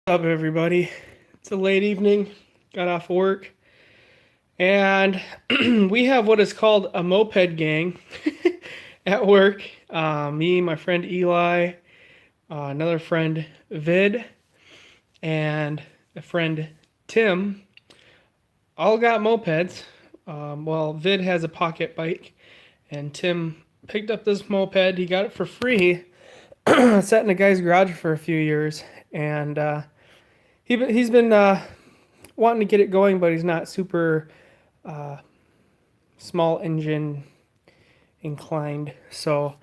What's up, everybody? It's a late evening, got off work, and we have what is called a moped gang at work. Me, my friend Eli, another friend Vid, and a friend Tim all got mopeds. Well, Vid has a pocket bike, and Tim picked up this moped. He got it for free. Sat in a guy's garage for a few years, and he's been wanting to get it going, but he's not super small engine inclined. So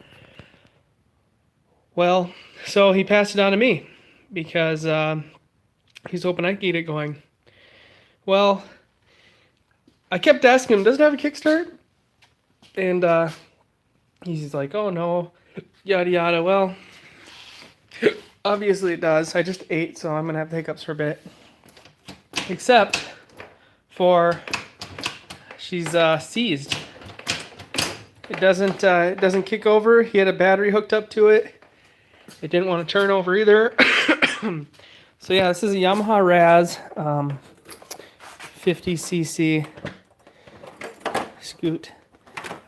he passed it on to me because he's hoping I can get it going. Well, I kept asking him, does it have a kickstart? And he's like, oh no, yada yada. Well, obviously it does. I just ate, so I'm gonna have the hiccups for a bit. Except for she's seized. It doesn't kick over. He had a battery hooked up to it. It didn't want to turn over either. So yeah, this is a Yamaha Razz 50cc scoot.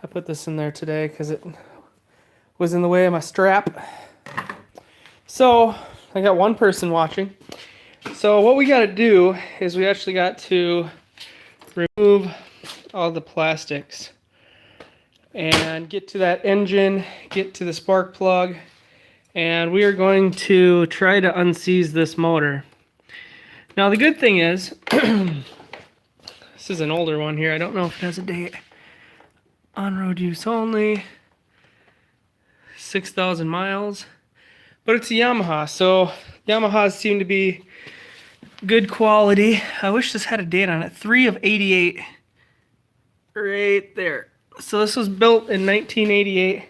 I put this in there today because it was in the way of my strap. So I got one person watching. So what we got to do is we actually got to remove all the plastics and get to that engine, get to the spark plug, and we are going to try to unseize this motor. Now the good thing is, this is an older one here. I don't know if it has a date. On-road use only, 6,000 miles, but it's a Yamaha, so Yamahas seem to be good quality. I wish this had a date on it. 3 of 88. Right there. So this was built in 1988.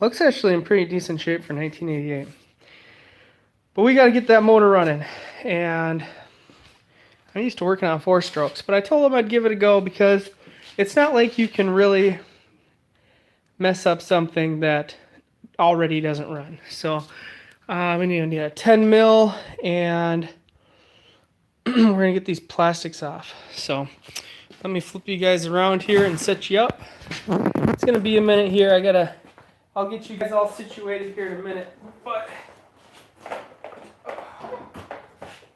Looks actually in pretty decent shape for 1988. But we got to get that motor running. And I'm used to working on 4-strokes, but I told him I'd give it a go because it's not like you can really mess up something that already doesn't run. So we need a 10 mil, and we're gonna get these plastics off. So let me flip you guys around here and set you up. It's gonna be a minute here. I'll get you guys all situated here in a minute. But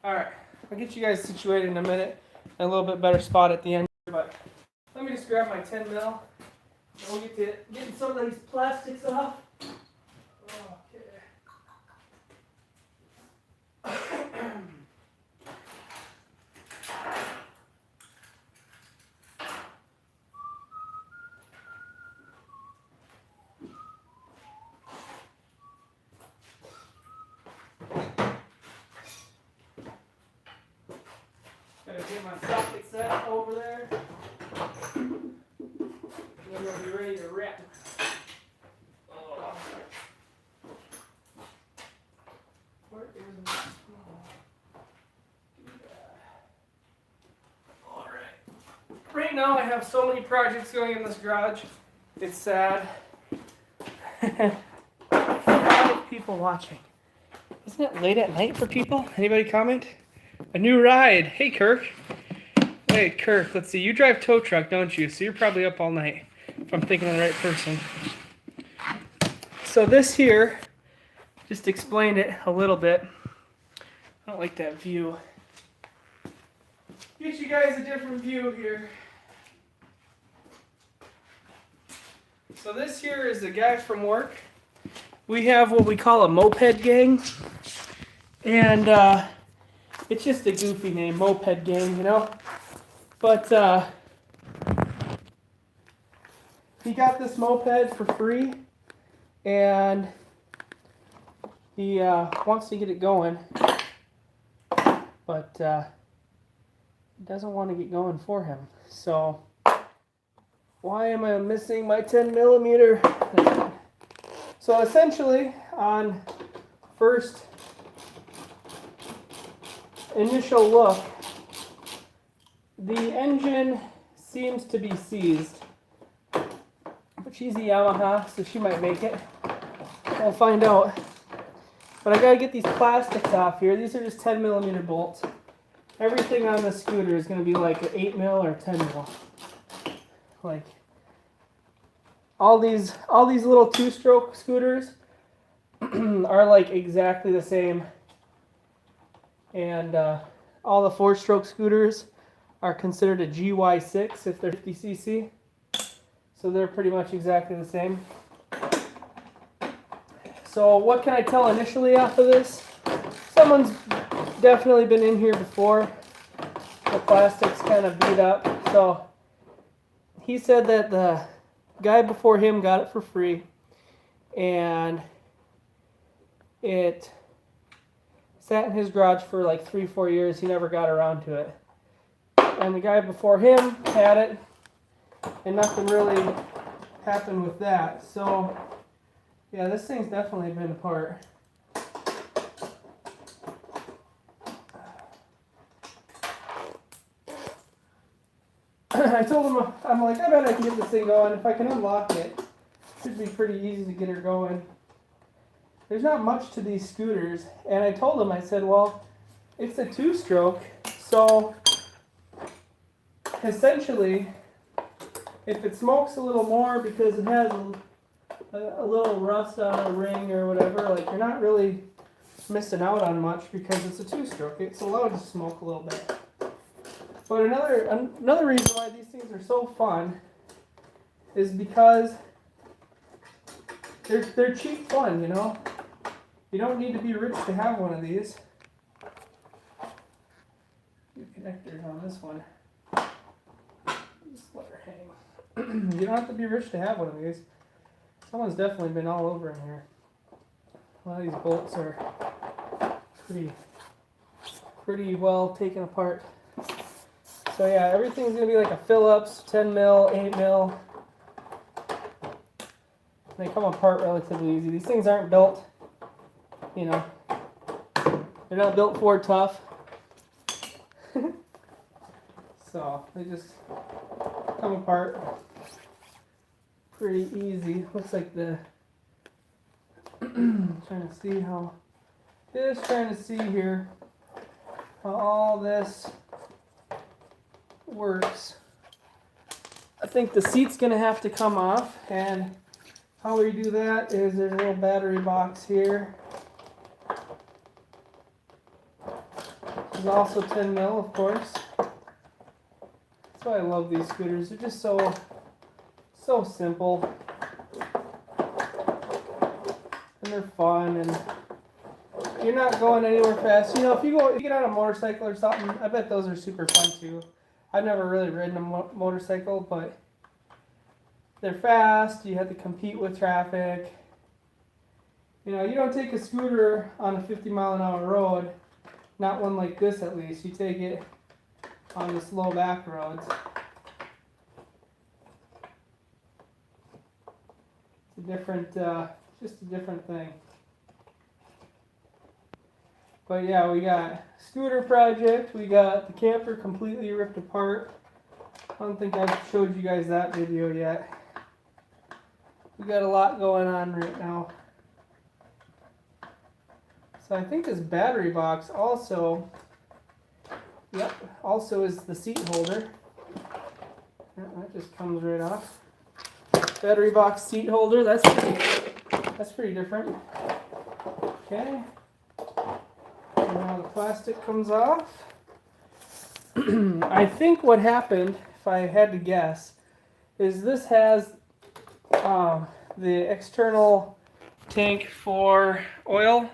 all right, I'll get you guys situated in a minute. A little bit better spot at the end. But let me just grab my 10 mil. And we'll get to getting some of these plastics off. Gotta get my socket set over there. And then we'll be ready to rip. Oh. Where is my Alright. Right now I have so many projects going in this garage. It's sad. A lot of people watching. Isn't it late at night for people? Anybody comment? A new ride. Hey, Kirk. Hey, Kirk. Let's see. You drive tow truck, don't you? So you're probably up all night, if I'm thinking of the right person. So this here, just explained it a little bit. I don't like that view. Get you guys a different view here. So this here is a guy from work. We have what we call a moped gang. And it's just a goofy name, moped gang, you know? But he got this moped for free, and he wants to get it going, but doesn't want to get going for him. So why am I missing my 10 millimeter? So essentially, on first initial look, the engine seems to be seized, but she's a Yamaha, so she might make it. We'll find out. But I gotta get these plastics off here. These are just 10mm bolts. Everything on this scooter is gonna be like an 8mm or 10mm. Like all these little 2-stroke scooters are like exactly the same, and all the 4-stroke scooters are considered a GY6 if they're 50cc. So they're pretty much exactly the same. So what can I tell initially off of this? Someone's definitely been in here before. The plastic's kind of beat up. So he said that the guy before him got it for free, and it sat in his garage for like 3-4 years. He never got around to it. And the guy before him had it, and nothing really happened with that. So yeah, this thing's definitely been apart. I told him, I'm like, I bet I can get this thing going. If I can unlock it, it should be pretty easy to get her going. There's not much to these scooters. And I told him, I said, well, it's a 2-stroke, so essentially, if it smokes a little more because it has a little rust on a ring or whatever, like, you're not really missing out on much because it's a 2-stroke. It's allowed to smoke a little bit. But another reason why these things are so fun is because they're cheap fun, you know? You don't need to be rich to have one of these. New connectors on this one. Just let her hang. You don't have to be rich to have one of these. Someone's definitely been all over in here. A lot of these bolts are pretty well taken apart. So yeah, everything's gonna be like a Phillips, 10mm, 8mm. They come apart relatively easy. These things aren't built, you know, they're not built for tough. So they just come apart pretty easy. Looks like the trying to see how here how all this works. I think the seat's gonna have to come off, and how we do that is there's a little battery box here. There's also 10mm, of course. That's why I love these scooters. They're just so simple, and they're fun, and you're not going anywhere fast. You know, if you get on a motorcycle or something, I bet those are super fun too. I've never really ridden a motorcycle, but they're fast. You have to compete with traffic. You know, you don't take a scooter on a 50-mile-an-hour road, not one like this at least. You take it on the slow back roads. It's a different, just a different thing. But yeah, we got scooter project, we got the camper completely ripped apart. I don't think I've showed you guys that video yet. We got a lot going on right now. So I think this battery box also, also is the seat holder. That just comes right off. Battery box seat holder, that's pretty different. Okay. Now the plastic comes off. I think what happened, if I had to guess, is this has the external tank for oil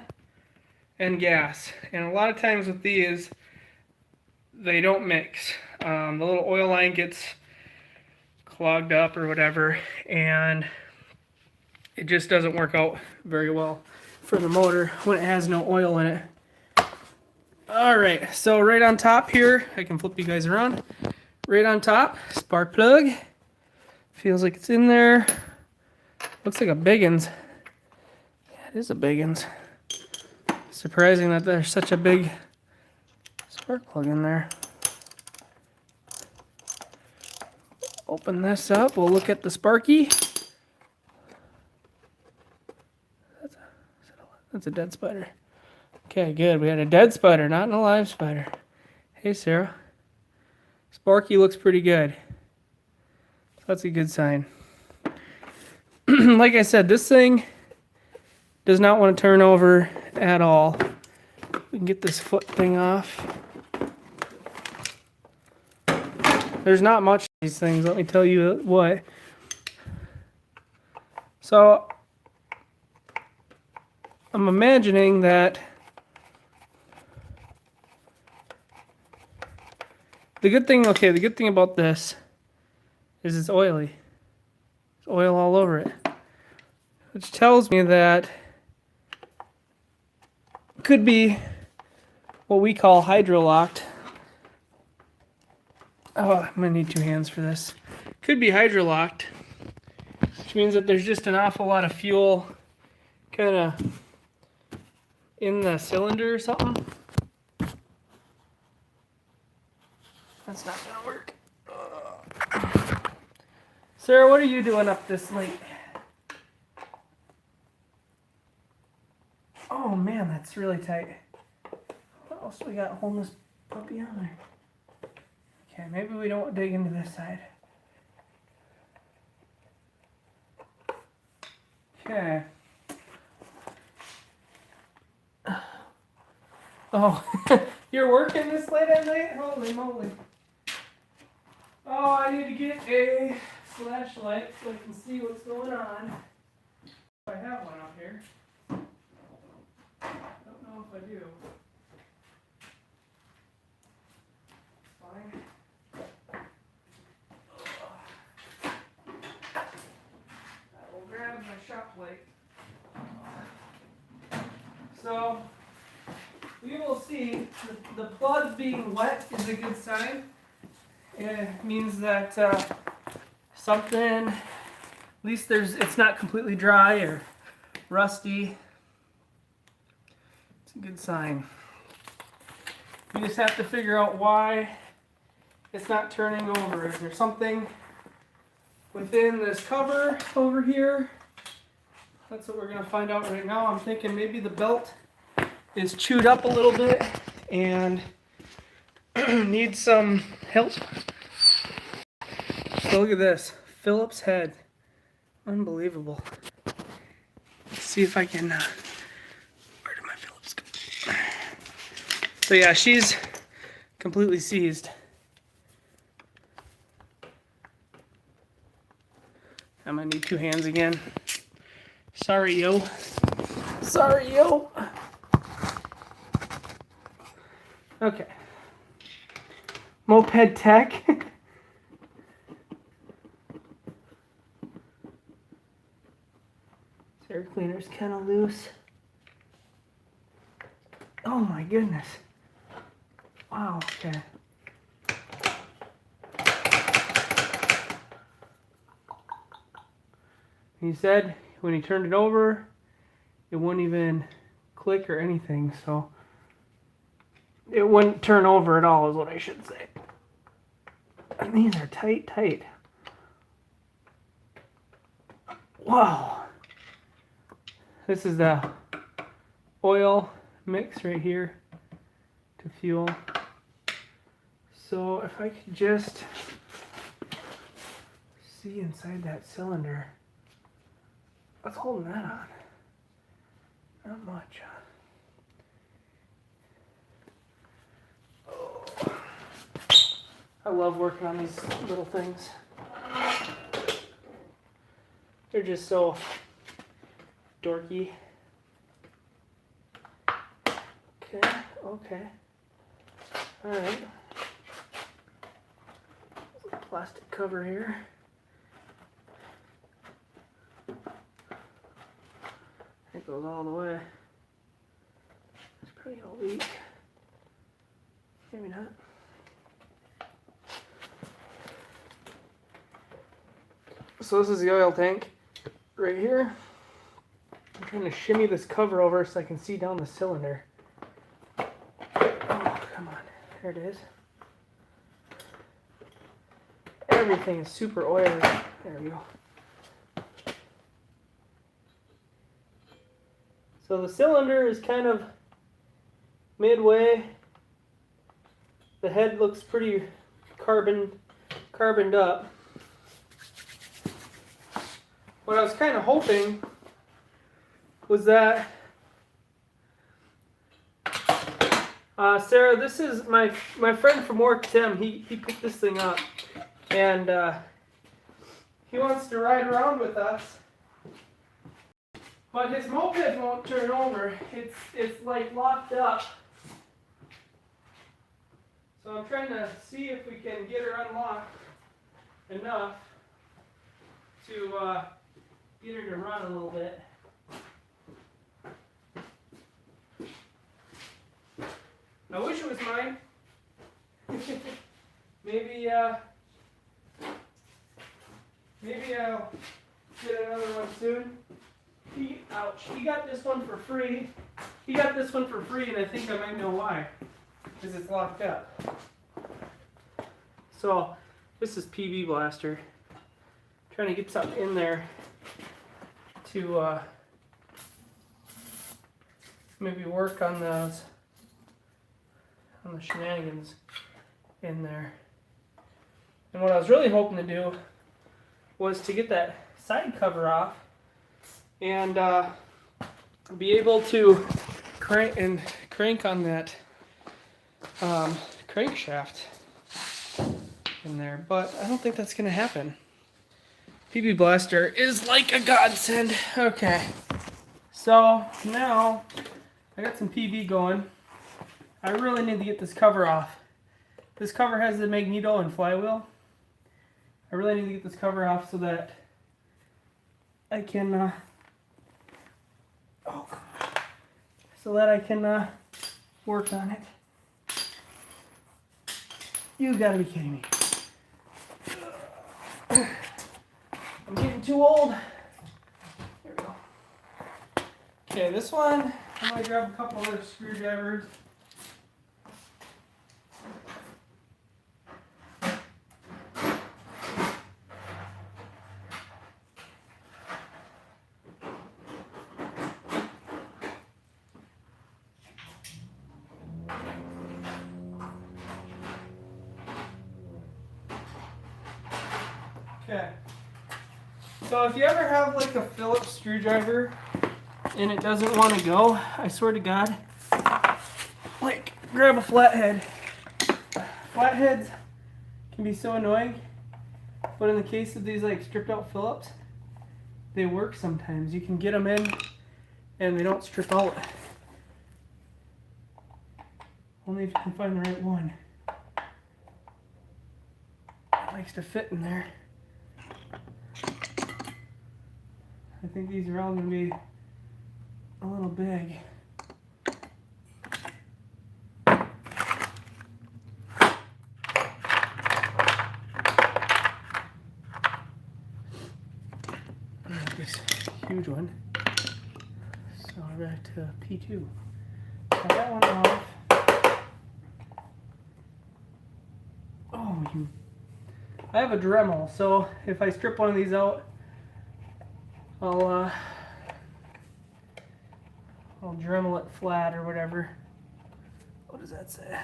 and gas. And a lot of times with these, they don't mix. The little oil line gets clogged up or whatever, and it just doesn't work out very well for the motor when it has no oil in it. Alright, so right on top here, I can flip you guys around. Right on top, spark plug. Feels like it's in there. Looks like a biggins. Yeah, it is a biggins. Surprising that there's such a big spark plug in there. Open this up, we'll look at the Sparky. That's a dead spider. Okay, good. We had a dead spider, not an alive spider. Hey, Sarah. Sparky looks pretty good. That's a good sign. Like I said, this thing does not want to turn over at all. We can get this foot thing off. There's not much of these things, let me tell you what. So, I'm imagining that the good thing about this is it's oily. There's oil all over it. Which tells me that it could be what we call hydrolocked. Oh, I'm gonna need 2 hands for this. Could be hydrolocked, which means that there's just an awful lot of fuel kind of in the cylinder or something. That's not gonna work. Sarah, what are you doing up this late? Oh man, that's really tight. What else we got holding this puppy on there? Okay, maybe we don't dig into this side. Okay. Oh, you're working this late at night? Holy moly. Oh, I need to get a flashlight so I can see what's going on. I have one out here. I don't know if I do. It's fine. I will grab my shop light. So, we will see. The plug being wet is a good sign. It means that something, at least it's not completely dry or rusty. It's a good sign. You just have to figure out why it's not turning over. Is there something within this cover over here? That's what we're going to find out right now. I'm thinking maybe the belt is chewed up a little bit and needs some help. So look at this. Phillips head. Unbelievable. Let's see if I can... where did my Phillips go? So yeah, she's completely seized. I'm gonna need 2 hands again. Sorry, yo. Sorry, yo. Okay. Moped tech. Air cleaner's kind of loose. Oh my goodness. Wow, okay. He said when he turned it over, it wouldn't even click or anything, so it wouldn't turn over at all is what I should say. And these are tight, tight. Wow. This is the oil mix right here to fuel. So if I could just see inside that cylinder, what's holding that on? Not much. Oh. I love working on these little things. They're just so dorky. Okay, okay. Alright. Plastic cover here. It goes all the way. It's pretty all weak. Maybe not. So this is the oil tank right here. I'm trying to shimmy this cover over so I can see down the cylinder. Oh, come on. There it is. Everything is super oily. There we go. So the cylinder is kind of midway. The head looks pretty carboned up. What I was kind of hoping was that Sarah, this is my friend from work, Tim. He picked this thing up, and he wants to ride around with us. But his moped won't turn over. It's like locked up. So I'm trying to see if we can get her unlocked enough to get her to run a little bit. I wish it was mine. maybe I'll get another one soon. He got this one for free. He got this one for free, and I think I might know why. Because it's locked up. So this is PB Blaster. Trying to get something in there to maybe work on the shenanigans in there. And what I was really hoping to do was to get that side cover off and be able to crank on that crankshaft in there, but I don't think that's gonna happen. PB Blaster is like a godsend. Okay, so now I got some PB going. I really need to get this cover off. This cover has the magneto and flywheel. I really need to get this cover off so that I can work on it. You gotta be kidding me. I'm getting too old. There we go. Okay, this one, I'm gonna grab a couple other screwdrivers. Okay. So if you ever have like a Phillips screwdriver and it doesn't want to go, I swear to God, like grab a flathead. Flatheads can be so annoying, but in the case of these like stripped out Phillips, they work sometimes. You can get them in and they don't strip out. Only if you can find the right one. It likes to fit in there. I think these are all going to be a little big. This huge one. So we're back to P2. Got that one off. Oh, I have a Dremel, so if I strip one of these out, I'll Dremel it flat or whatever. What does that say?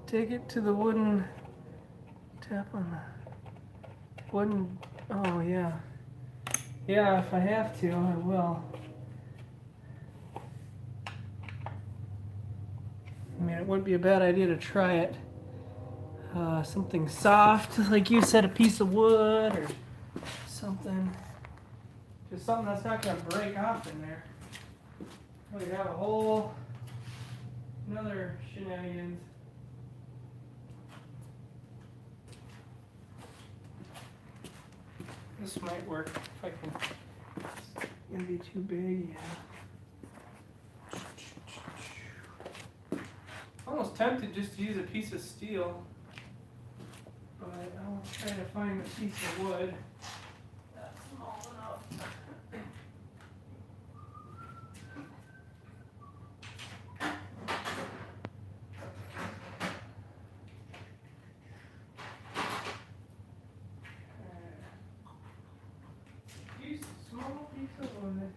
Take it to the wooden, tap on the wooden, oh yeah. Yeah, if I have to, I will. I mean, it wouldn't be a bad idea to try it. Something soft, like you said, a piece of wood or something. Just something that's not going to break off in there. We have a whole another shenanigans. This might work if I can. It's gonna be too big. Yeah. Almost tempted just to use a piece of steel, but I'll try to find a piece of wood that's small enough. Small piece of wood.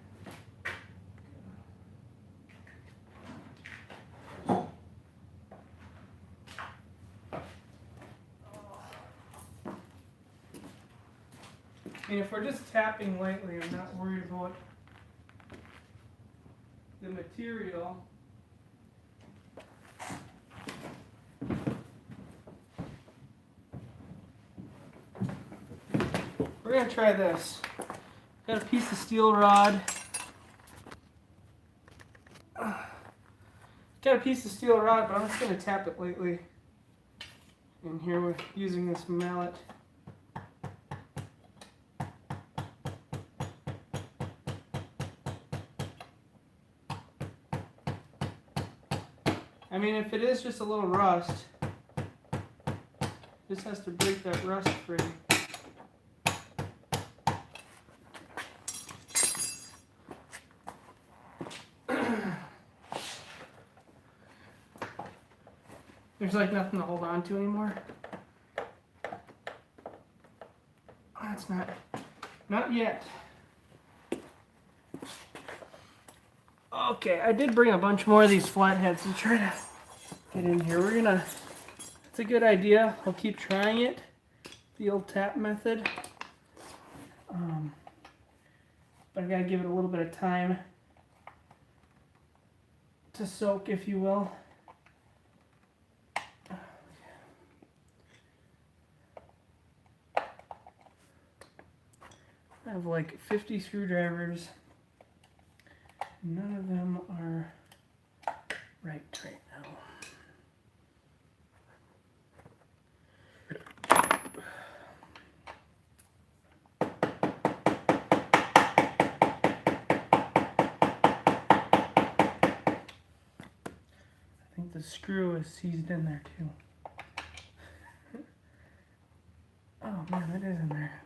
I mean, if we're just tapping lightly, I'm not worried about the material. We're going to try this. Got a piece of steel rod. Got a piece of steel rod, but I'm just going to tap it lightly in here with using this mallet. I mean, if it is just a little rust, this has to break that rust free. There's like nothing to hold on to anymore. That's not yet. Okay, I did bring a bunch more of these flatheads to try to get in here. It's a good idea. I'll keep trying it, the old tap method. But I gotta give it a little bit of time to soak, if you will. I have like 50 screwdrivers. None of them are right now. I think the screw is seized in there too. Oh man, it is in there.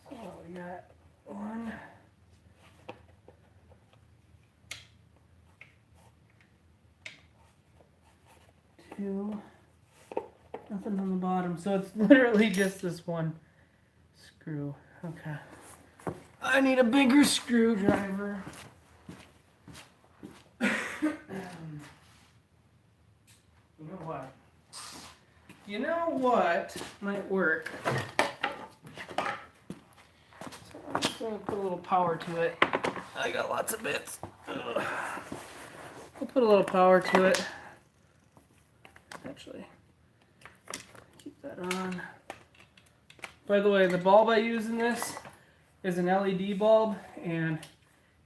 So we got one. Two. Nothing on the bottom, so it's literally just this one screw. Okay. I need a bigger screwdriver. You know what might work? So I'm just going to put a little power to it. I got lots of bits. Ugh. I'll put a little power to it. Actually, keep that on. By the way, the bulb I use in this is an LED bulb, and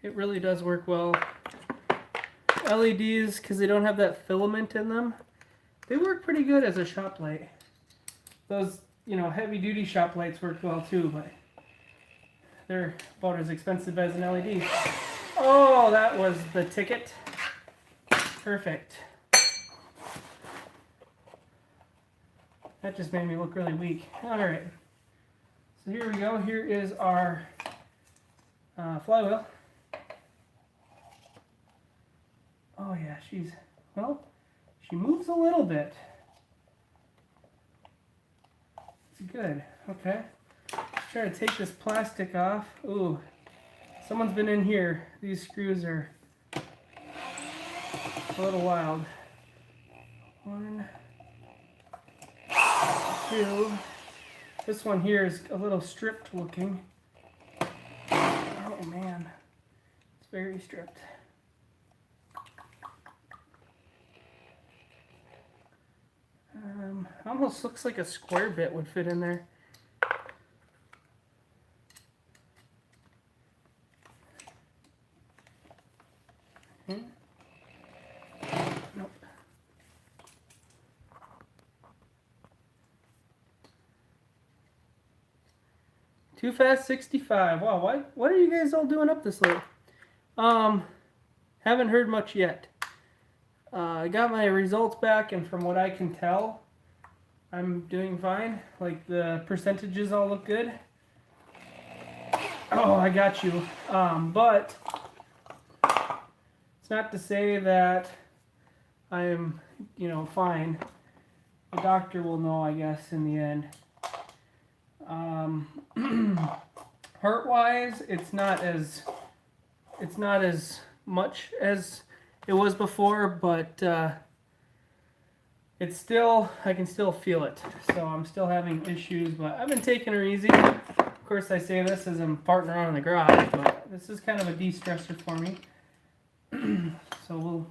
it really does work well. LEDs, because they don't have that filament in them, they work pretty good as a shop light. Those, heavy duty shop lights work well too, but they're about as expensive as an LED. Oh, that was the ticket. Perfect. That just made me look really weak. Alright. So here we go. Here is our flywheel. Oh yeah, she moves a little bit. It's good. Okay. Let's try to take this plastic off. Ooh, someone's been in here. These screws are a little wild. One, two. This one here is a little stripped looking. Oh man, it's very stripped. Almost looks like a square bit would fit in there. Nope. Too Fast 65. Wow, what are you guys all doing up this late? Haven't heard much yet. I got my results back, and from what I can tell, I'm doing fine. Like, the percentages all look good. Oh, I got you. But it's not to say that I'm, fine. The doctor will know, I guess, in the end. Heart-wise, it's not as much as it was before, but it's still, I can still feel it. So I'm still having issues, but I've been taking her easy. Of course, I say this as I'm farting around in the garage, but this is kind of a de-stressor for me. So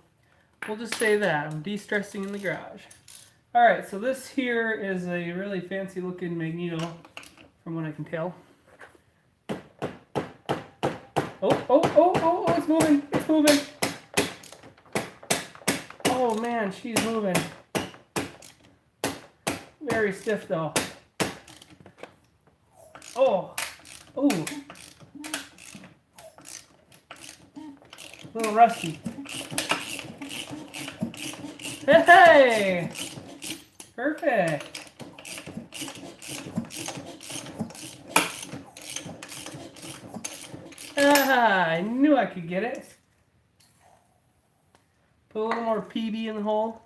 we'll just say that I'm de-stressing in the garage. All right, so this here is a really fancy looking magneto, from what I can tell. Oh, it's moving, it's moving. Oh man, she's moving. Very stiff though. Oh, ooh. A little rusty. Hey! Perfect. Ah, I knew I could get it. Put a little more PB in the hole.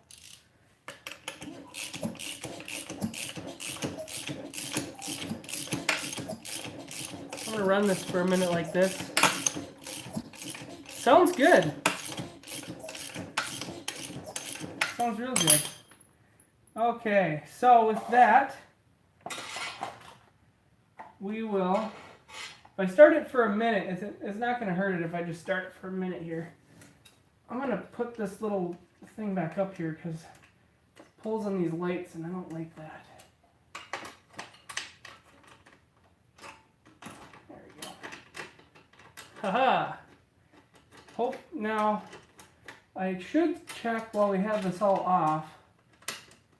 I'm gonna run this for a minute like this. Sounds good. Sounds real good. Okay, so with that, we will, if I start it for a minute, it's not going to hurt it if I just start it for a minute here. I'm going to put this little thing back up here because it pulls on these lights and I don't like that. There we go. Haha. Hope now, I should check while we have this all off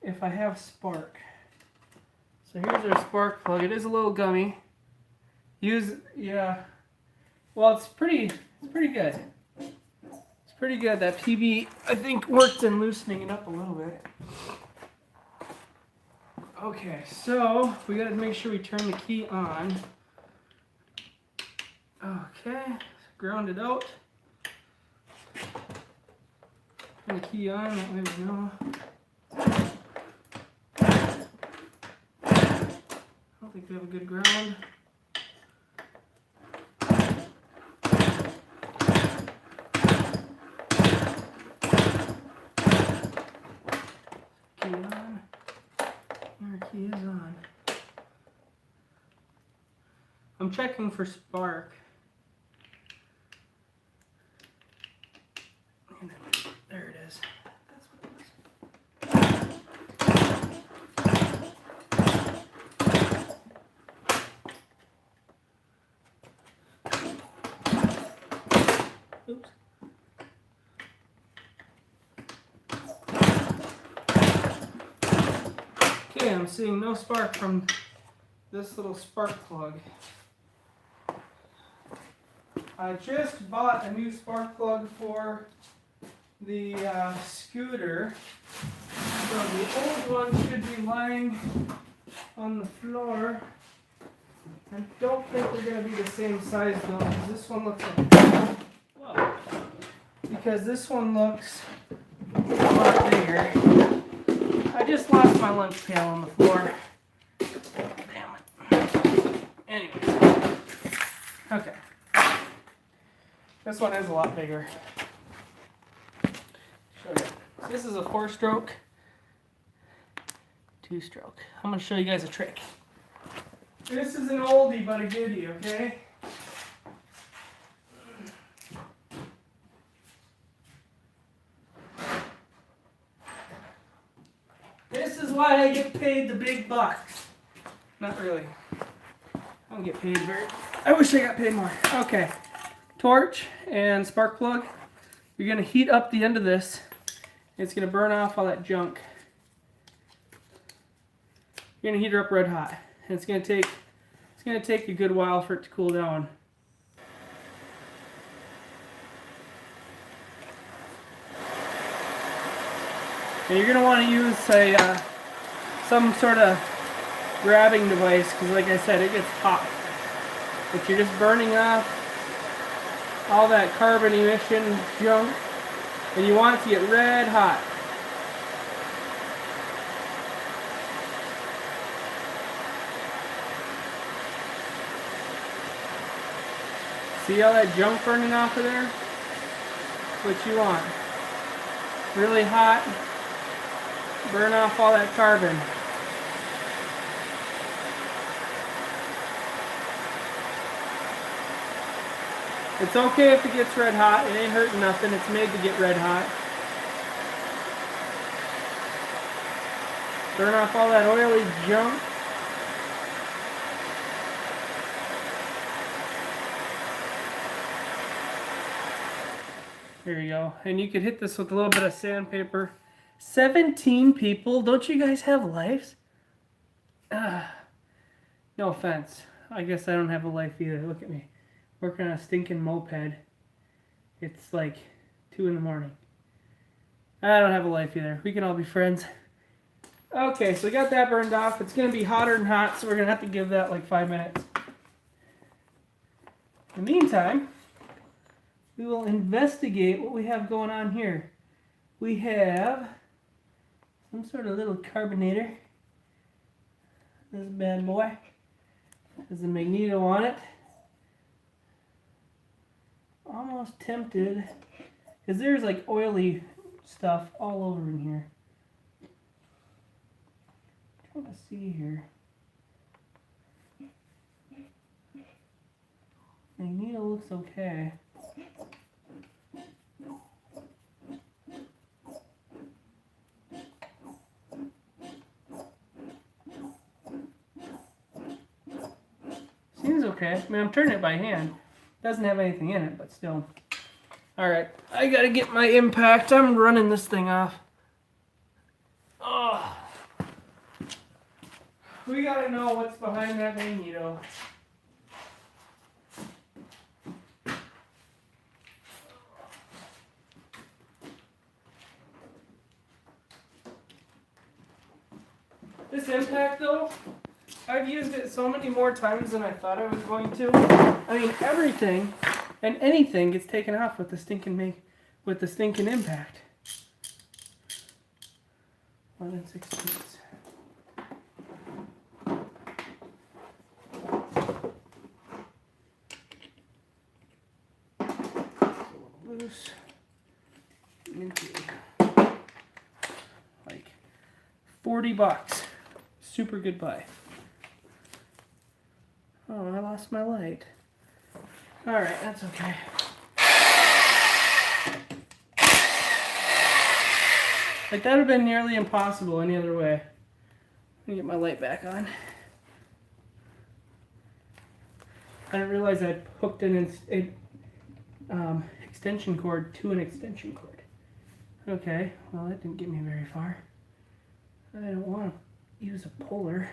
if I have spark. So here's our spark plug. It is a little gummy. Well, it's pretty good. It's pretty good. That PB, I think, worked in loosening it up a little bit. Okay, so we gotta make sure we turn the key on. Okay, ground it out. Turn the key on, that way we know. I don't think we have a good ground. Key on. Our key is on. I'm checking for spark. And there it is. That's what it is. Oops. Okay, I'm seeing no spark from this little spark plug. I just bought a new spark plug for the scooter. So the old one should be lying on the floor. I don't think they're going to be the same size though, because this one looks like, whoa, because this one looks a lot bigger. I just lost my lunch pail on the floor. Damn it. Anyways. Okay. This one is a lot bigger. Show you. So this is a 4-stroke, 2-stroke. I'm going to show you guys a trick. This is an oldie but a goodie, okay? This is why I get paid the big bucks. Not really. I don't get paid very. I wish I got paid more. Okay. Torch and spark plug. You're going to heat up the end of this. It's going to burn off all that junk. You're going to heat her up red hot. And it's going to take a good while for it to cool down. And you're going to want to use some sort of grabbing device because, like I said, it gets hot. But you're just burning off all that carbon emission junk, and you want it to get red hot. See all that junk burning off of there? That's what you want. Really hot. Burn off all that carbon. It's okay if it gets red hot. It ain't hurting nothing. It's made to get red hot. Burn off all that oily junk. There you go. And you could hit this with a little bit of sandpaper. 17 people? Don't you guys have lives? No offense. I guess I don't have a life either. Look at me. Working on a stinking moped. It's like 2 in the morning. I don't have a life either. We can all be friends. Okay, so we got that burned off. It's going to be hotter than hot, so we're going to have to give that like 5 minutes. In the meantime, we will investigate what we have going on here. We have some sort of little carbonator. This bad boy has a magneto on it. Almost tempted, because there's like oily stuff all over in here. I'm trying to see here. Magneto looks okay. Seems okay. I mean, I'm turning it by hand. Doesn't have anything in it, but still. Alright, I gotta get my impact. I'm running this thing off. Oh. We gotta know what's behind that magneto. This impact though, I've used it so many more times than I thought I was going to. I mean, everything and anything gets taken off with the stinking impact. 11/16. Loose. Like $40. Super good buy. Oh, I lost my light. Alright, that's okay. Like, that would have been nearly impossible any other way. Let me get my light back on. I didn't realize I'd hooked an extension cord to an extension cord. Okay, well, that didn't get me very far. I don't want to use a puller.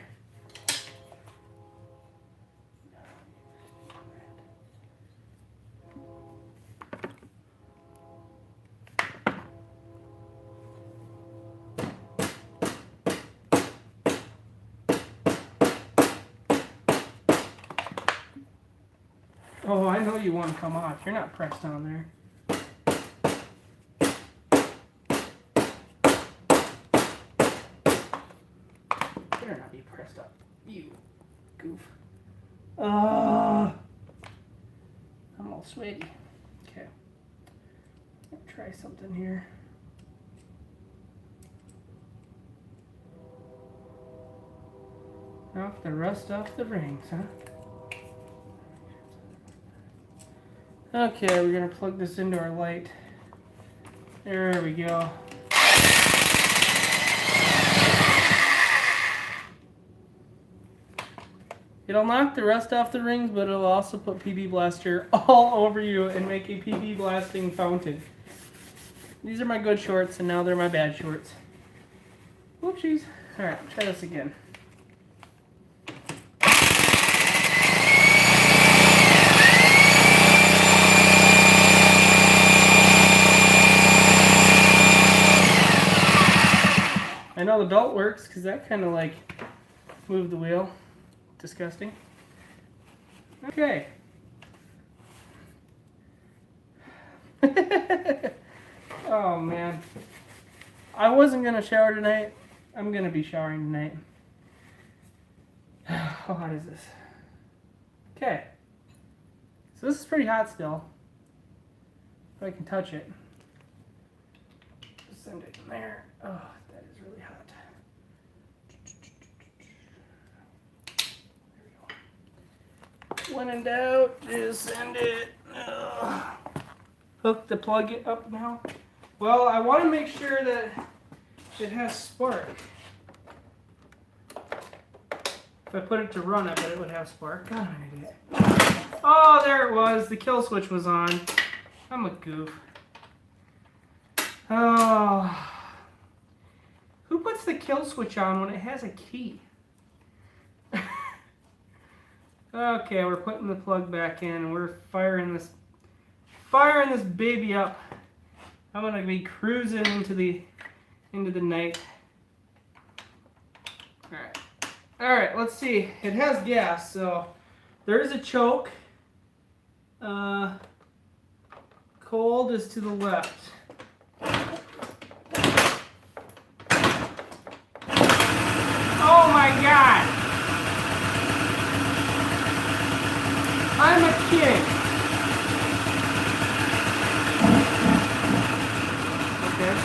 Oh, I know you want to come off. You're not pressed on there. Better not be pressed up. You goof. I'm all sweaty. Okay. I'll try something here. Off the rust off the rings, huh? Okay, we're going to plug this into our light. There we go. It'll knock the rust off the rings, but it'll also put PB Blaster all over you and make a PB blasting fountain. These are my good shorts, and now they're my bad shorts. Whoopsies. Alright, try this again. I know the belt works because that kind of like moved the wheel. Disgusting. Okay. Oh man. I wasn't going to shower tonight. I'm going to be showering tonight. How hot is this? Okay. So this is pretty hot still. If I can touch it. Just send it in there. Oh, that is really hot. When in doubt, just send it. Hook the plug up now. Well, I want to make sure that it has spark. If I put it to run, I bet it would have spark. God, I'm an idiot. Oh, there it was. The kill switch was on. I'm a goof. Oh. Who puts the kill switch on when it has a key? Okay, we're putting the plug back in and we're firing this baby up. I'm gonna be cruising into the night. Alright, let's see. It has gas, so there is a choke. Cold is to the left. Oh my god! I'm a king. Okay.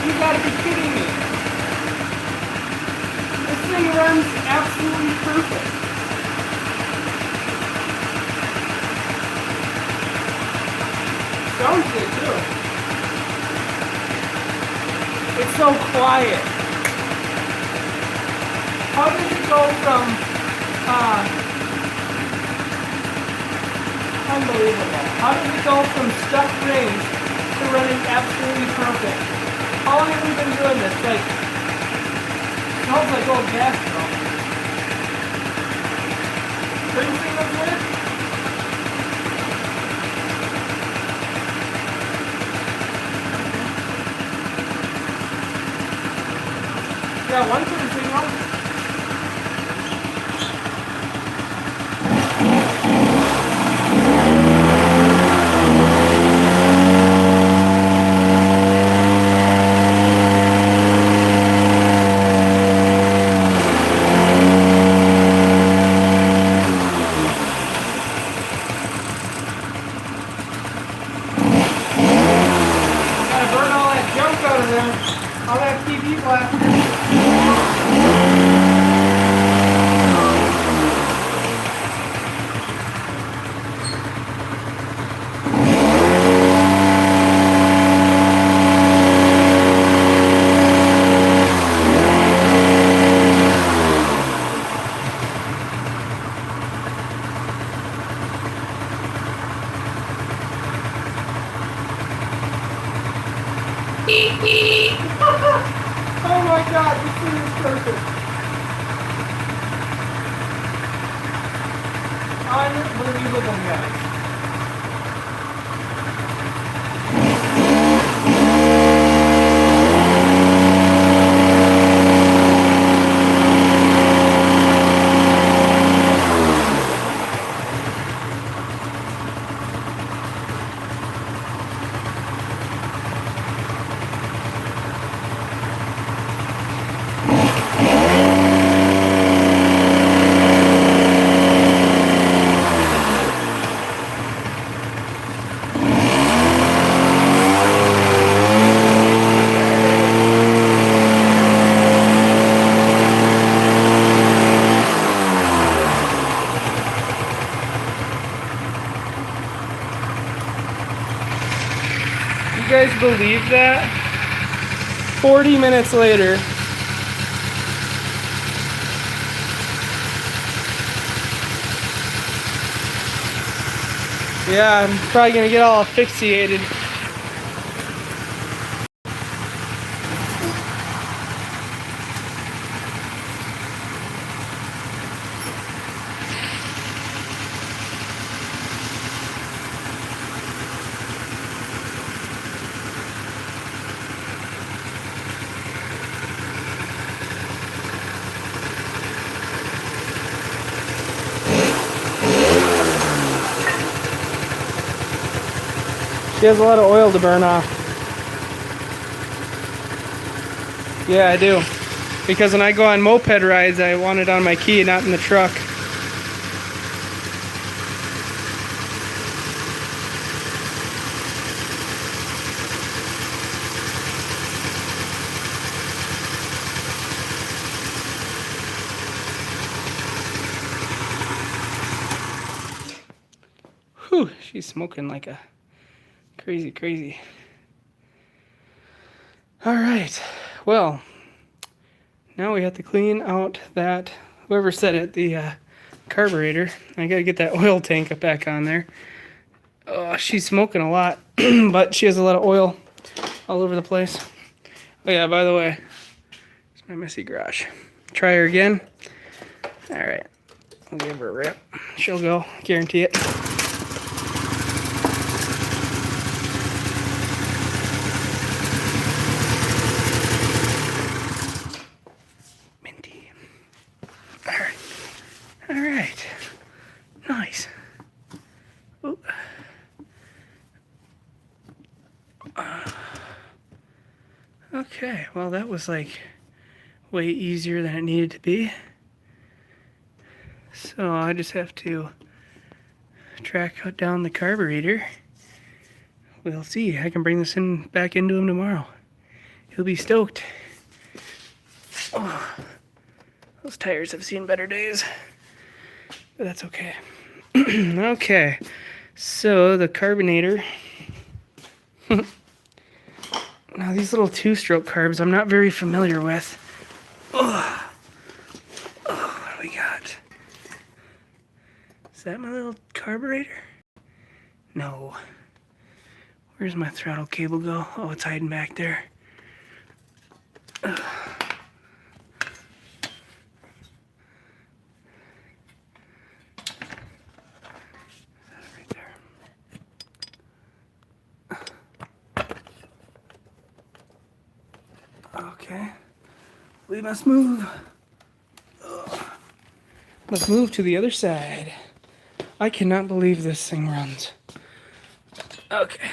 You gotta be kidding me. This thing runs absolutely perfect. Sounds good too. It's so quiet. How does it go from unbelievable. How does it go from stuck range to running absolutely perfect? How long have we been doing this? Like, smells like old gas though. Spring signal's good? Yeah, one turn signal. All that TV blaster. Oh my god, this thing is perfect. Unbelievable, guys. You guys believe that? 40 minutes later. Yeah, I'm probably gonna get all asphyxiated. She has a lot of oil to burn off. Yeah, I do. Because when I go on moped rides, I want it on my key, not in the truck. Whew, she's smoking like a crazy. All right, well, now we have to clean out that, whoever said it, the carburetor. I gotta get that oil tank back on there. Oh, she's smoking a lot, but she has a lot of oil all over the place. Oh yeah, by the way, it's my messy garage. Try her again. All right, I'll give her a rip. She'll go, guarantee it. Minty. All right, nice. Ooh. Okay, well that was like way easier than it needed to be. So I just have to track down the carburetor. We'll see. I can bring this back into him tomorrow. He'll be stoked. Oh, those tires have seen better days, but that's okay. Okay, so the carbonator. Now these little two-stroke carbs I'm not very familiar with. Oh, what do we got? Is that my little carburetor? No. Where's my throttle cable go? Oh, it's hiding back there. Ugh. Right there. Okay. We must move. Ugh. Let's move to the other side. I cannot believe this thing runs. Okay.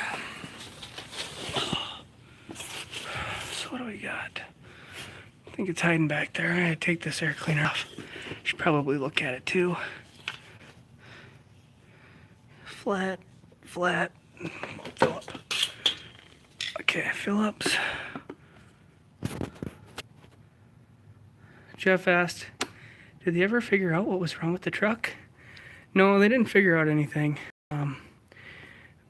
So what do we got? I think it's hiding back there. I'm gonna take this air cleaner off. Should probably look at it too. Flat, fill up. Okay, Phillips. Jeff asked, did they ever figure out what was wrong with the truck? No, they didn't figure out anything.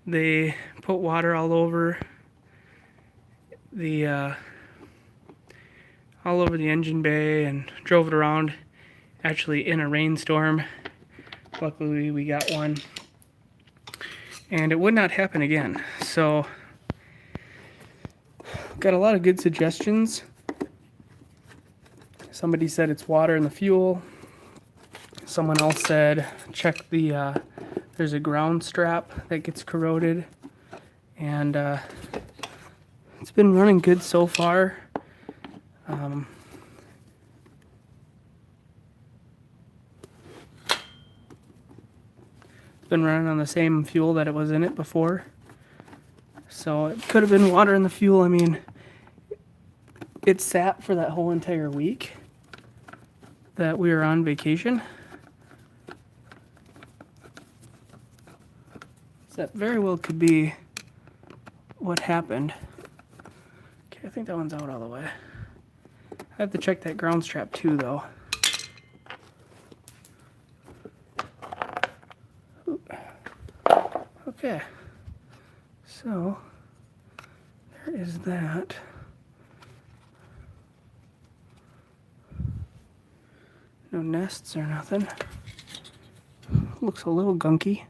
They put water all over the engine bay and drove it around, actually in a rainstorm. Luckily we got one, and it would not happen again. So got a lot of good suggestions. Somebody said it's water in the fuel. Someone else said check the there's a ground strap that gets corroded, and it's been running good so far. It's been running on the same fuel that it was in it before, so it could have been water in the fuel. I mean, it sat for that whole entire week that we were on vacation. That very well could be what happened. Okay, I think that one's out all the way. I have to check that ground strap too, though. Okay, so there is that. No nests or nothing. Looks a little gunky.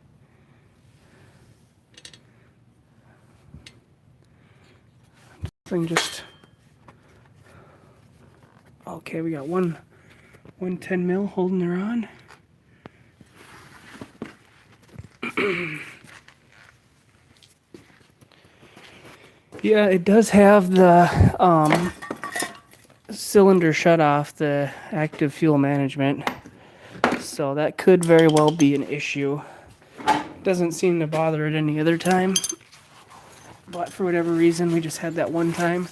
Thing just okay. We got one 10 mil holding her on. Yeah, it does have the cylinder shut off, the active fuel management, so that could very well be an issue. Doesn't seem to bother it any other time. but for whatever reason, we just had that one time.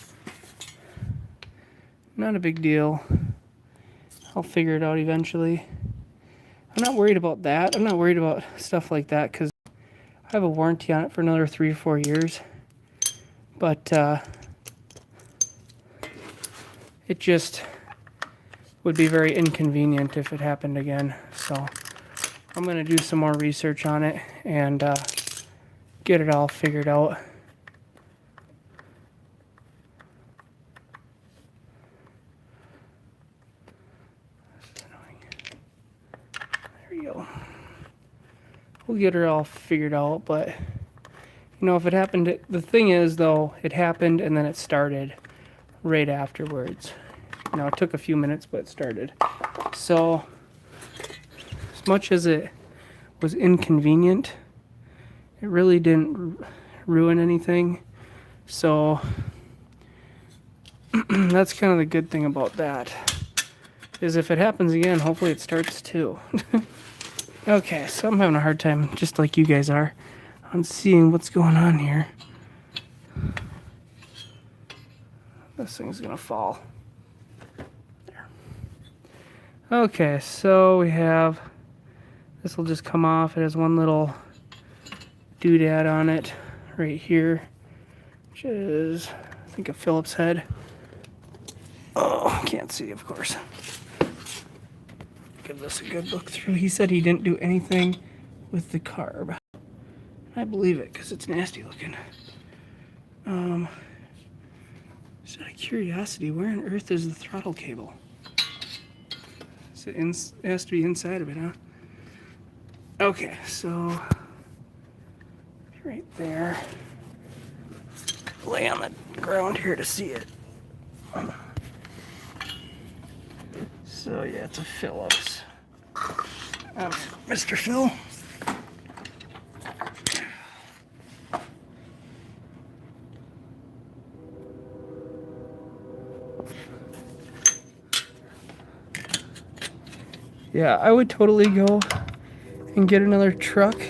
Not a big deal. I'll figure it out eventually. I'm not worried about that. I'm not worried about stuff like that because I have a warranty on it for another 3 or 4 years. But it just would be very inconvenient if it happened again. So I'm going to do some more research on it and get it all figured out. There you go. We'll get it all figured out, but you know, if it happened, the thing is though, it happened and then it started right afterwards. You know, it took a few minutes, but it started. So, as much as it was inconvenient, it really didn't ruin anything. So, that's kind of the good thing about that. Is if it happens again, hopefully it starts too. Okay, so I'm having a hard time, just like you guys are, on seeing what's going on here. This thing's gonna fall. There. Okay, so we have, this will just come off. It has one little doodad on it right here, which is, I think, a Phillips head. Oh, can't see, of course. Give this a good look through. He said he didn't do anything with the carb. I believe it, because it's nasty looking. Just out of curiosity, where on earth is the throttle cable? It has to be inside of it, huh? Okay, so right there. Lay on the ground here to see it. So yeah, it's a Phillips. Mr. Phil. Yeah, I would totally go and get another truck,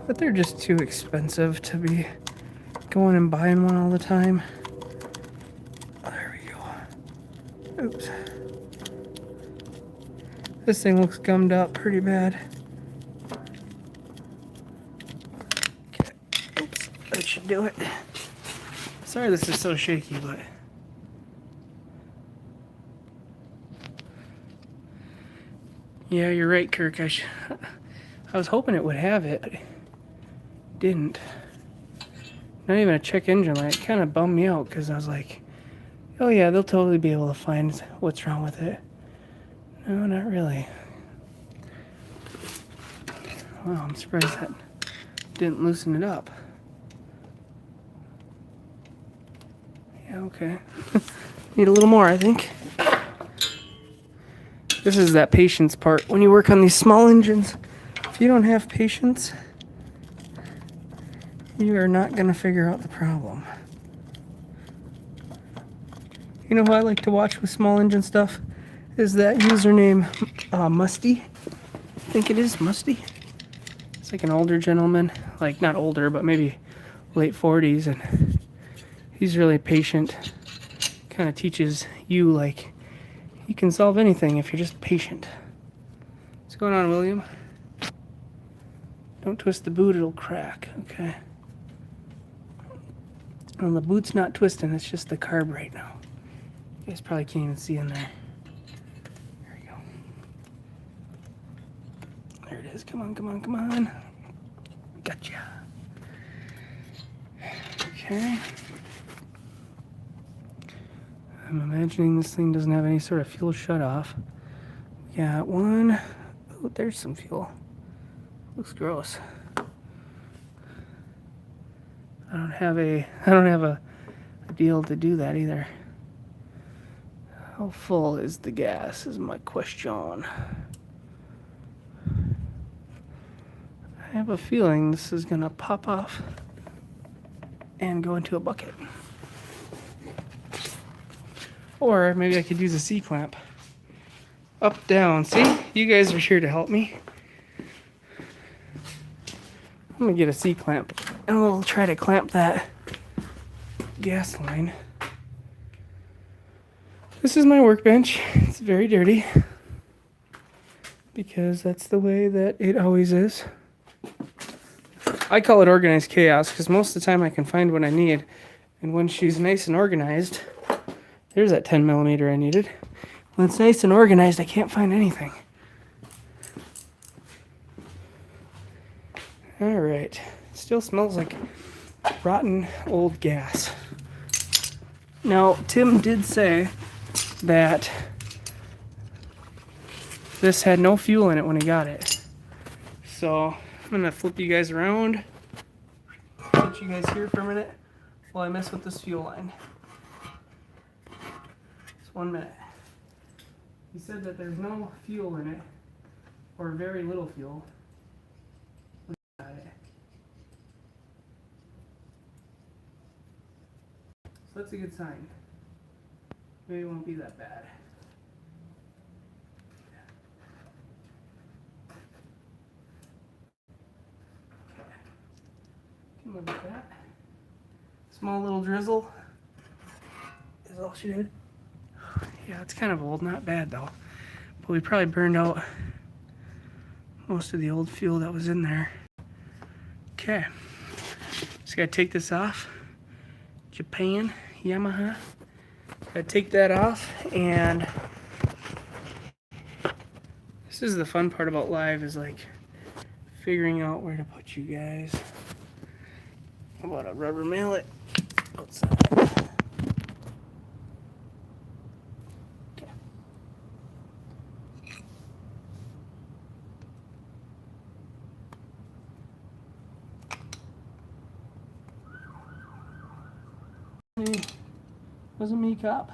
but they're just too expensive to be going and buying one all the time. There we go. Oops. This thing looks gummed up pretty bad. Okay. Oops, that should do it. Sorry this is so shaky, but yeah, you're right, Kirk. I was hoping it would have it, but it didn't. Not even a check engine light. It kind of bummed me out because I was like, oh yeah, they'll totally be able to find what's wrong with it. No, not really. Wow, I'm surprised that didn't loosen it up. Yeah, okay. Need a little more, I think. This is that patience part. When you work on these small engines, if you don't have patience, you are not going to figure out the problem. You know who I like to watch with small engine stuff? Is that username Musty? I think it is Musty. It's like an older gentleman. Like, not older, but maybe late 40s. And he's really patient. Kind of teaches you, like, you can solve anything if you're just patient. What's going on, William? Don't twist the boot, it'll crack. Okay. Well, the boot's not twisting, it's just the carb right now. You guys probably can't even see in there. There we go. There it is. Come on, come on, come on. Gotcha. Okay. I'm imagining this thing doesn't have any sort of fuel shutoff. Got one. Oh, there's some fuel. Looks gross. I don't have a deal to do that either. How full is the gas is my question. I have a feeling this is gonna pop off and go into a bucket. Or maybe I could use a C-clamp. Up, down. See? You guys are here to help me. I'm gonna get a C-clamp. and we'll try to clamp that gas line. This is my workbench. It's very dirty because that's the way that it always is. I call it organized chaos because most of the time I can find what I need. And when she's nice and organized, there's that 10 millimeter I needed. When it's nice and organized, I can't find anything. All right. Still smells like rotten old gas. Now, Tim did say that this had no fuel in it when he got it. So I'm gonna flip you guys around, let you guys here for a minute while I mess with this fuel line. Just 1 minute. He said that there's no fuel in it, or very little fuel. Look at it. So that's a good sign. Maybe it won't be that bad. Okay. Can live with that. Small little drizzle is all she did. Yeah, it's kind of old, not bad though. But we probably burned out most of the old fuel that was in there. Okay. Just gotta take this off. Japan, Yamaha. Gotta take that off, and this is the fun part about live, is like figuring out where to put you guys. How about a rubber mallet outside? Okay. Wasn't me, cop.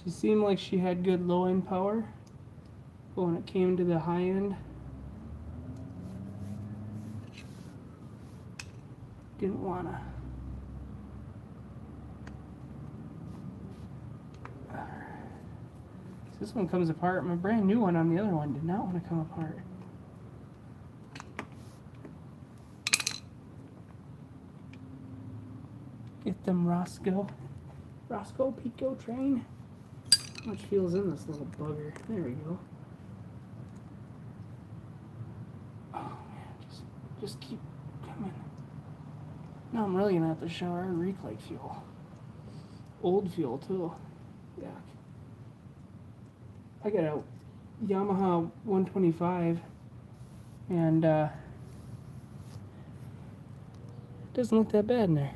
She seemed like she had good low end power, but when it came to the high end, didn't wanna. This one comes apart. My brand new one on the other one did not want to come apart. Get them Roscoe Pico train. How much fuel's in this little bugger? There we go. Oh man, just keep coming. Now I'm really gonna have to shower and reek like fuel. Old fuel too. Yuck. I got a Yamaha 125 and it doesn't look that bad in there.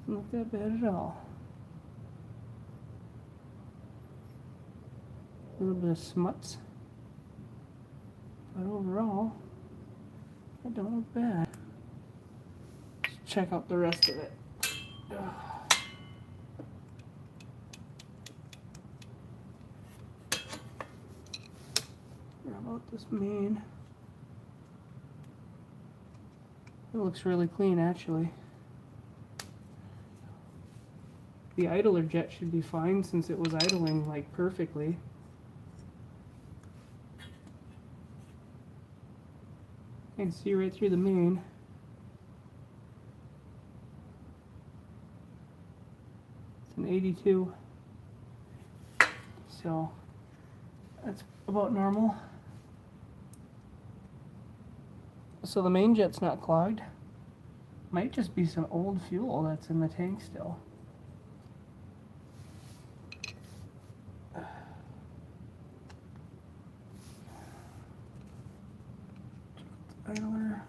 Doesn't look that bad at all. A little bit of smuts, but overall, it don't look bad. Let's check out the rest of it. How about this main? It looks really clean, actually. The idler jet should be fine since it was idling like perfectly. I can see right through the main. It's an 82. So that's about normal. So the main jet's not clogged. Might just be some old fuel that's in the tank still. Idler.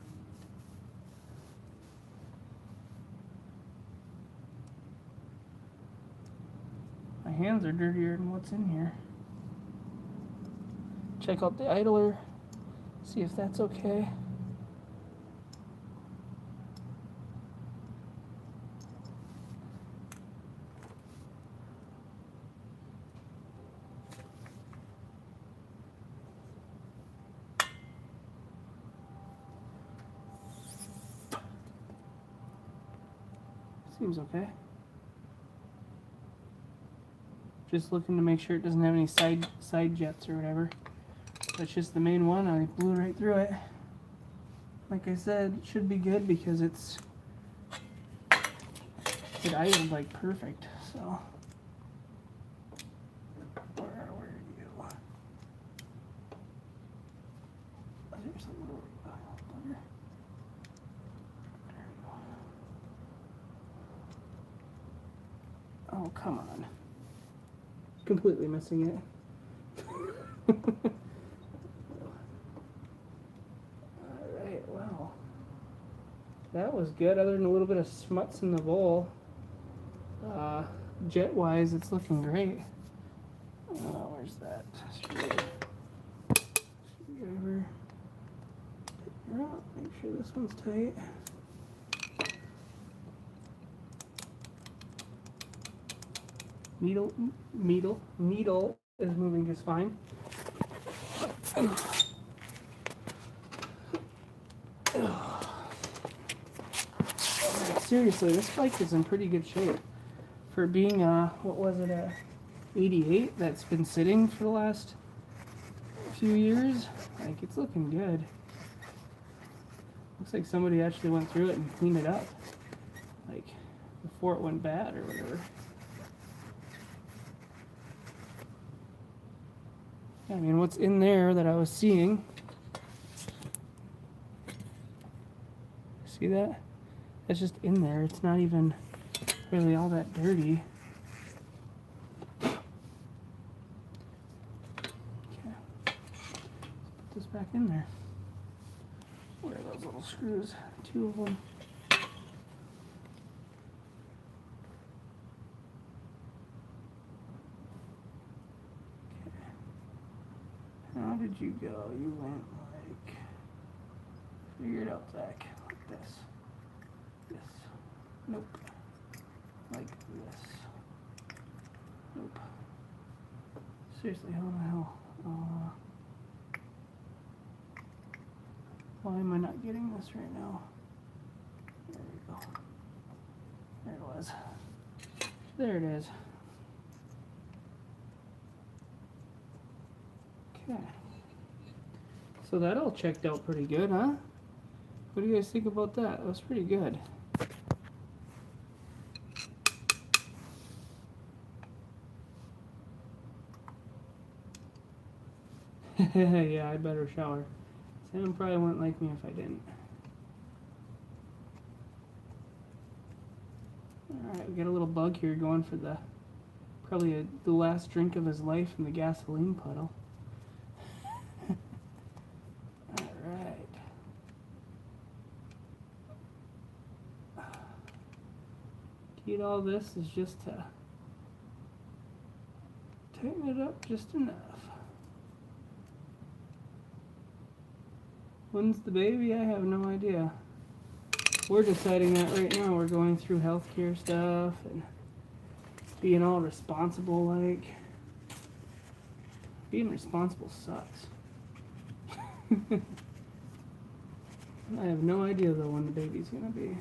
My hands are dirtier than what's in here. Check out the idler, see if that's okay. Seems okay. Just looking to make sure it doesn't have any side jets or whatever. That's just the main one. I blew right through it. Like I said, it should be good because it idled like perfect. So where are you? There's a little butter. There we go. Oh, come on. Completely missing it. Alright, wow. That was good, other than a little bit of smuts in the bowl. Jet-wise, it's looking great. Where's that? Screwdriver. Make sure this one's tight. Needle is moving just fine. Seriously, this bike is in pretty good shape for being what was it, a 88 that's been sitting for the last few years. Like, it's looking good. Looks like somebody actually went through it and cleaned it up, like before it went bad or whatever. I mean, what's in there that I was seeing? See that? That's just in there. It's not even really all that dirty. Okay. Let's put this back in there. Where are those little screws? 2 of them. How did you go? You went like, figure it out, Zach. Like this. This. Nope. Like this. Nope. Seriously, how the hell? Why am I not getting this right now? There we go. There it was. There it is. Okay. So that all checked out pretty good, huh? What do you guys think about that? That was pretty good. Yeah, I better shower. Sam probably wouldn't like me if I didn't. Alright, we got a little bug here going for the the last drink of his life in the gasoline puddle. Alright. Key to all this is just to tighten it up just enough. When's the baby? I have no idea. We're deciding that right now. We're going through healthcare stuff and being all responsible, like. Being responsible sucks. I have no idea though when the baby's gonna be.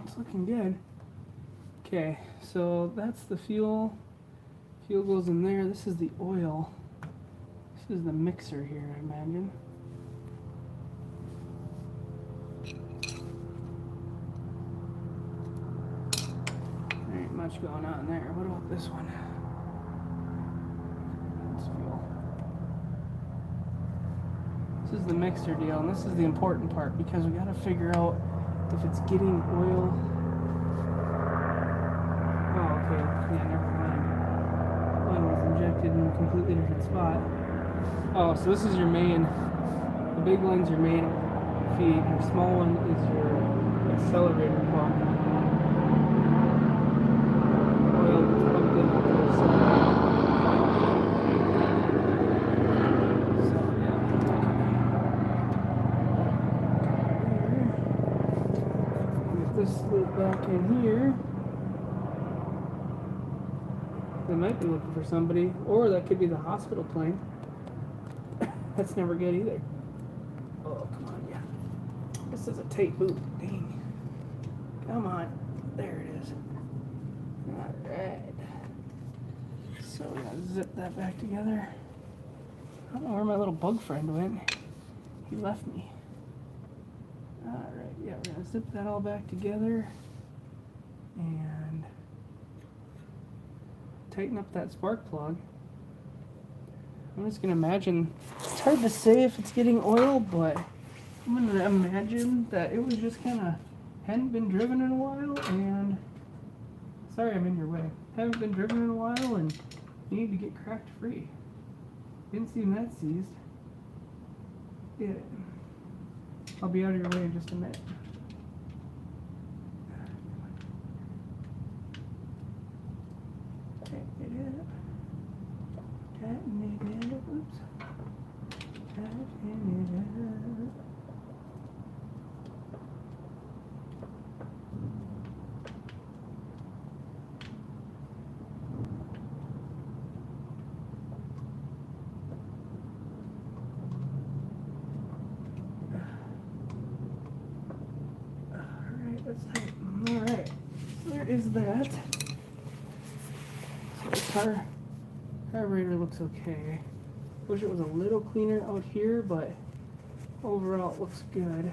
It's looking good. Okay, so that's the fuel. Fuel goes in there. This is the oil. This is the mixer here, I imagine. There ain't much going on there. What about this one? That's fuel. This is the mixer deal, and this is the important part because we got to figure out if it's getting oil. Oh, okay. Yeah, never mind. Oil was injected in a completely different spot. Oh, so this is your main. The big one's your main feed. Your small one is your accelerator pump. Oil gets pumped in on this side. So, yeah. Get this loop in here. They might be looking for somebody, or that could be the hospital plane. That's never good either. Oh, come on, yeah. This is a tight boot. Dang. Come on. There it is. Alright. So we're going to zip that back together. I don't know where my little bug friend went. He left me. Alright, yeah, we're going to zip that all back together. And tighten up that spark plug. I'm just going to imagine, it's hard to say if it's getting oil, but I'm going to imagine that it was just kind of, hadn't been driven in a while, and, sorry I'm in your way, haven't been driven in a while, and need to get cracked free. Didn't seem that seized. Yeah. I'll be out of your way in just a minute. Oops. Alright, that's tight. Alright, there is that. So the carburetor looks okay. Wish it was a little cleaner out here, but overall it looks good.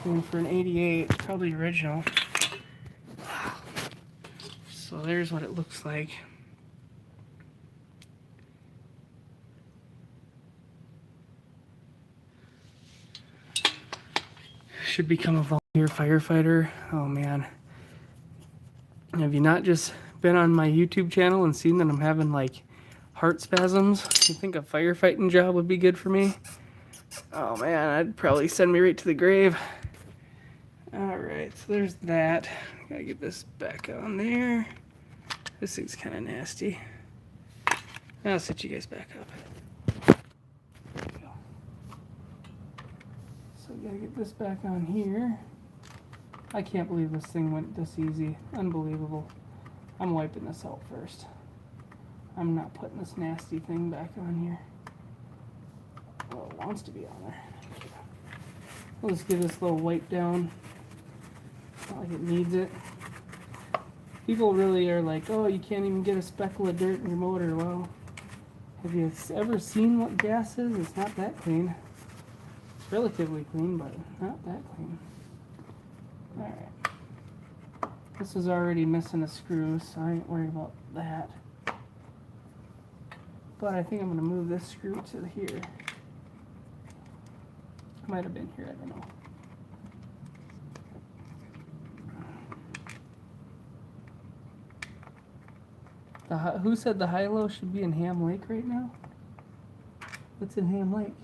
And for an 88, probably original. So there's what it looks like. Should become a volunteer firefighter. Oh man. Have you not just been on my YouTube channel and seen that I'm having like heart spasms? You think a firefighting job would be good for me? Oh man, I'd probably send me right to the grave. Alright, so there's that. Gotta get this back on there. This thing's kind of nasty. I'll set you guys back up. There we go. So gotta get this back on here. I can't believe this thing went this easy. Unbelievable. I'm wiping this out first. I'm not putting this nasty thing back on here. Well, it wants to be on there. We'll just give this little wipe down. Not like it needs it. People really are like, oh, you can't even get a speckle of dirt in your motor. Well, have you ever seen what gas is? It's not that clean. It's relatively clean, but not that clean. Alright. This is already missing a screw, so I ain't worried about that. But I think I'm going to move this screw to here. Might have been here, I don't know. Who said the high-low should be in Ham Lake right now? What's in Ham Lake?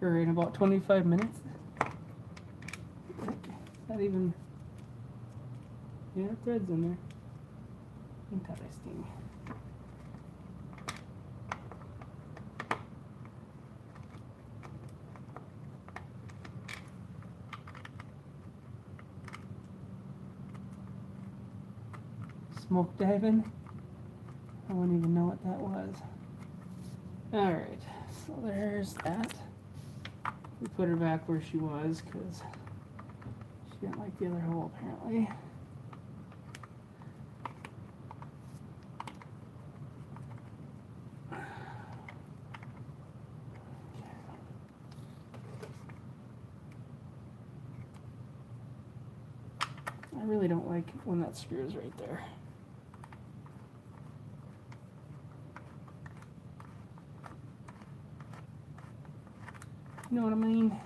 Or in about 25 minutes? Not even... Yeah, thread's in there. Interesting. Smoke diving? I wouldn't even know what that was. Alright, so there's that. We put her back where she was because she didn't like the other hole apparently. I really don't like when that screw is right there. You know what I mean?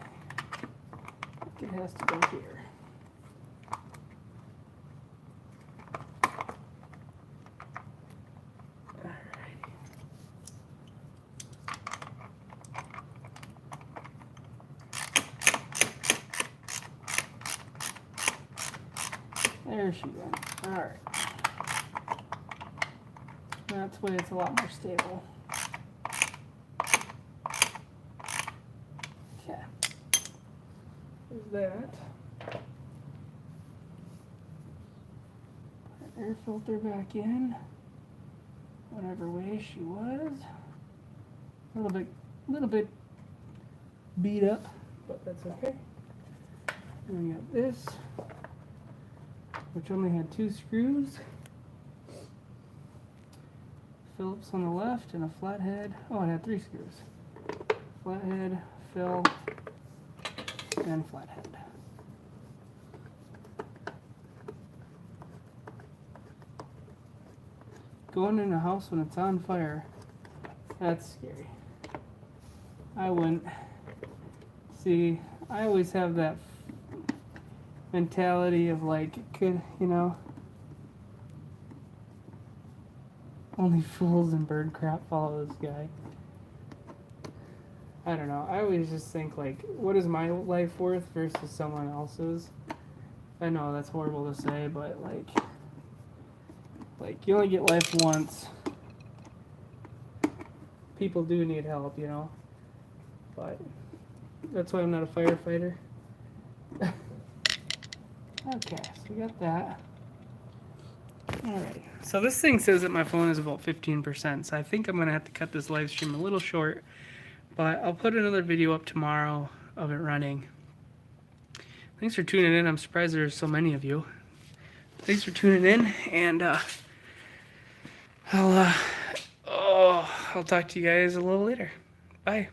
I think it has to go here. Alrighty. There she went. Alright. That's why it's a lot more stable. Okay. There's that. Air filter back in. Whatever way she was. A little bit beat up, but that's okay. And we got this, which only had 2 screws. Phillips on the left and a flathead. Oh, it had 3 screws. Flathead, fill, and flathead. Going in a house when it's on fire, that's scary. I wouldn't. See, I always have that mentality of like, could, you know, only fools and bird crap follow this guy. I don't know. I always just think like, what is my life worth versus someone else's? I know that's horrible to say, but like you only get life once. People do need help, you know. But that's why I'm not a firefighter. Okay, so we got that. Alright, so this thing says that my phone is about 15%, so I think I'm going to have to cut this live stream a little short, but I'll put another video up tomorrow of it running. Thanks for tuning in. I'm surprised there's so many of you. Thanks for tuning in, and I'll talk to you guys a little later. Bye.